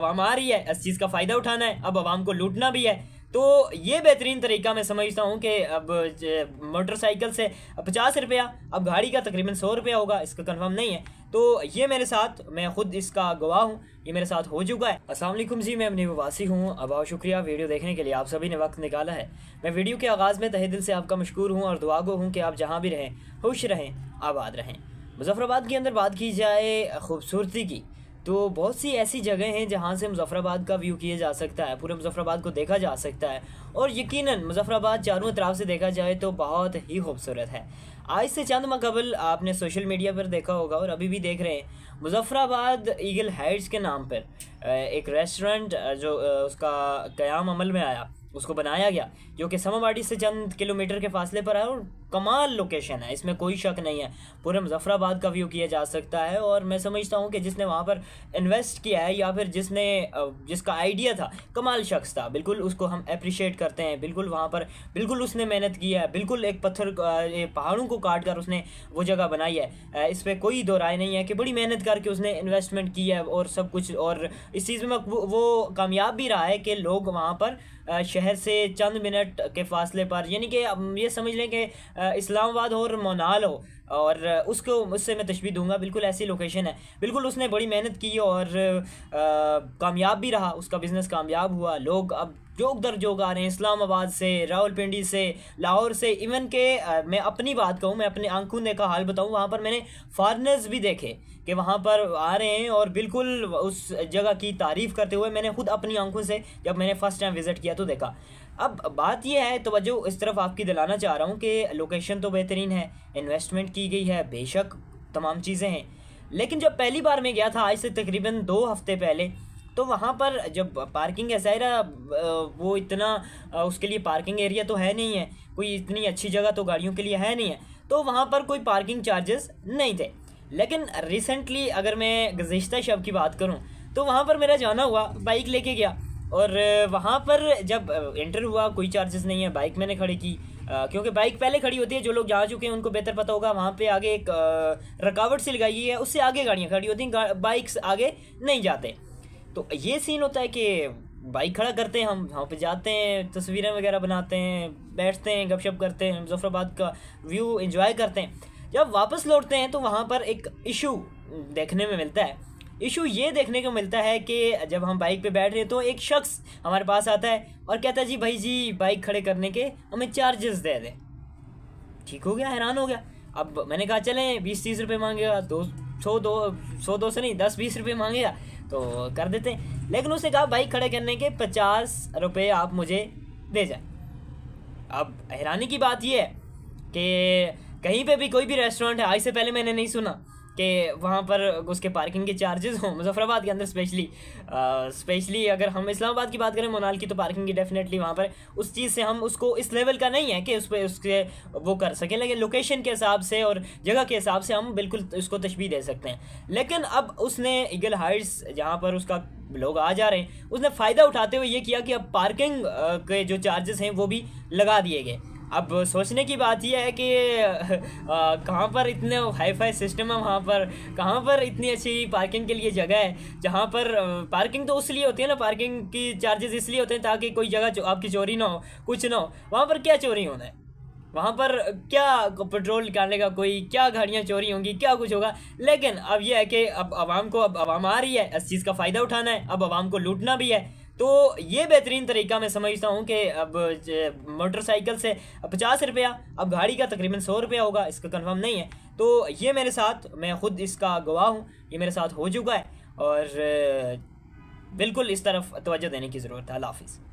आवाम आ रही है, इस चीज़ का फ़ायदा उठाना है, अब आवाम को लूटना भी है। तो ये बेहतरीन तरीका मैं समझता हूँ कि अब मोटरसाइकिल से 50 रुपया, अब गाड़ी का तकरीबन 100 रुपया होगा, इसका कंफर्म नहीं है। तो ये मेरे साथ, मैं ख़ुद इसका गवाह हूँ, ये मेरे साथ हो चुका है। अस्सलाम वालेकुम जी, मैं अपनी वासी हूँ। अब बहुत शुक्रिया वीडियो देखने के लिए, आप सभी ने वक्त निकाला है। मैं वीडियो के आगाज़ में तहे दिल से आपका मशकूर हूँ और दुआ गो हूँ कि आप जहाँ भी रहें खुश रहें, आबाद रहें। मुज़फ़्फ़राबाद के अंदर बात की जाए खूबसूरती की, तो बहुत सी ऐसी जगह हैं जहाँ से मुज़फ़्फ़राबाद का व्यू किया जा सकता है, पूरे मुज़फ़्फ़राबाद को देखा जा सकता है। और यकीनन मुज़फ़्फ़राबाद चारों तरफ से देखा जाए तो बहुत ही खूबसूरत है। आज से चंद माह कबल आपने सोशल मीडिया पर देखा होगा और अभी भी देख रहे हैं, मुज़फ़्फ़राबाद ईगल हाइट्स के नाम पर एक रेस्टोरेंट जो उसका क़याम अमल में आया, उसको बनाया गया, जो कि समावाड़ी से चंद किलोमीटर के फासले पर है और कमाल लोकेशन है, इसमें कोई शक नहीं है। पूरे मुज़फ़्फ़राबाद का व्यू किया जा सकता है। और मैं समझता हूँ कि जिसने वहाँ पर इन्वेस्ट किया है या फिर जिसका आइडिया था, कमाल शख्स था, बिल्कुल उसको हम अप्रिशिएट करते हैं। बिल्कुल वहाँ पर बिल्कुल उसने मेहनत की है, बिल्कुल एक पहाड़ों को काट कर उसने वो जगह बनाई है। इस पर कोई दो राय नहीं है कि बड़ी मेहनत करके उसने इन्वेस्टमेंट की है और सब कुछ। और इस चीज़ में वो कामयाब भी रहा है कि लोग वहाँ पर शहर से चंद मिनट के फासले पर, यानी कि ये समझ लें कि इस्लामाबाद और मोनाल हो, और उससे मैं तशबीह दूंगा, बिल्कुल ऐसी लोकेशन है। बिल्कुल उसने बड़ी मेहनत की और कामयाब भी रहा, उसका बिज़नेस कामयाब हुआ। लोग अब जोक दर जोक आ रहे हैं, इस्लामाबाद से, रावलपिंडी से, लाहौर से, इवन के मैं अपनी बात कहूँ, मैं अपने आंखों देखा हाल बताऊँ, वहाँ पर मैंने फॉरेनर्स भी देखे कि वहाँ पर आ रहे हैं और बिल्कुल उस जगह की तारीफ़ करते हुए मैंने खुद अपनी आंखों से, जब मैंने फ़र्स्ट टाइम विज़िट किया तो देखा। अब बात यह है, तवज्जो इस तरफ आपकी दिलाना चाह रहा हूँ कि लोकेशन तो बेहतरीन है, इन्वेस्टमेंट की गई है, बेशक तमाम चीज़ें हैं। लेकिन जब पहली बार मैं गया था आज से तकरीबन 2 हफ्ते पहले, तो वहाँ पर जब पार्किंग है, ज़ाहिर वो इतना उसके लिए पार्किंग एरिया तो है नहीं है, कोई इतनी अच्छी जगह तो गाड़ियों के लिए है नहीं है, तो वहाँ पर कोई पार्किंग चार्जेस नहीं थे। लेकिन रिसेंटली अगर मैं गुज़िश्ता शब की बात करूँ, तो वहाँ पर मेरा जाना हुआ, बाइक लेके गया और वहाँ पर जब एंटर हुआ, कोई चार्जेस नहीं है। बाइक मैंने खड़ी की, क्योंकि बाइक पहले खड़ी होती है, जो लोग जा चुके हैं उनको बेहतर पता होगा, वहाँ पे आगे एक रुकावट सी लगाई है, उससे आगे गाड़ियाँ खड़ी होती हैं, बाइक्स आगे नहीं जाते। तो ये सीन होता है कि बाइक खड़ा करते हैं, हम वहाँ पे जाते हैं, तस्वीरें वगैरह बनाते हैं, बैठते हैं, गपशप करते हैं, मुज़फ़्फ़राबाद का व्यू एंजॉय करते हैं। जब वापस लौटते हैं तो वहाँ पर एक इशू देखने में मिलता है। इशू ये देखने को मिलता है कि जब हम बाइक पे बैठ रहे हैं तो एक शख्स हमारे पास आता है और कहता है, जी भाई जी, बाइक खड़े करने के हमें चार्जेस दे दें। ठीक हो गया, हैरान हो गया। अब मैंने कहा चलें, 20-30 रुपये मांगेगा, 100-200 नहीं, 10-20 रुपये मांगेगा तो कर देते हैं। लेकिन उसने कहा बाइक खड़े करने के 50 रुपये आप मुझे दे जाए। अब हैरानी की बात यह है कि कहीं पे भी कोई भी रेस्टोरेंट है, आज से पहले मैंने नहीं सुना कि वहाँ पर उसके पार्किंग के चार्जेस हों, मुज़फ़्फ़राबाद के अंदर स्पेशली अगर हम इस्लामाबाद की बात करें, मोनाल की, तो पार्किंग की डेफिनेटली वहाँ पर उस चीज़ से हम उसको इस लेवल का नहीं है कि उस पर उसके वो कर सकें, लेकिन लोकेशन के हिसाब से और जगह के हिसाब से हम बिल्कुल उसको तशबीह दे सकते हैं। लेकिन अब उसने ईगल हाइट्स, जहाँ पर उसका लोग आ जा रहे हैं, उसने फ़ायदा उठाते हुए ये किया कि अब पार्किंग के जो चार्जेस हैं वो भी लगा दिए गए। अब सोचने की बात यह है कि कहाँ पर इतने हाई फाई सिस्टम है, वहाँ पर कहाँ पर इतनी अच्छी पार्किंग के लिए जगह है, जहाँ पर पार्किंग तो उसलिए होती है ना, पार्किंग की चार्जेस इसलिए होते हैं ताकि कोई जगह आपकी चोरी ना हो, कुछ ना हो। वहाँ पर क्या चोरी होना है, वहाँ पर क्या पेट्रोल निकालने का कोई, क्या गाड़ियाँ चोरी होंगी, क्या कुछ होगा। लेकिन अब यह है कि अब आवाम आ रही है, इस चीज़ का फ़ायदा उठाना है, अब आवाम को लूटना भी है। तो ये बेहतरीन तरीका मैं समझता हूँ कि अब मोटरसाइकिल से 50 रुपया, अब गाड़ी का तकरीबन 100 रुपया होगा, इसका कंफर्म नहीं है। तो ये मेरे साथ, मैं ख़ुद इसका गवाह हूँ, ये मेरे साथ हो चुका है और बिल्कुल इस तरफ तवज्जो देने की ज़रूरत है। अल्लाह हाफ़िज़।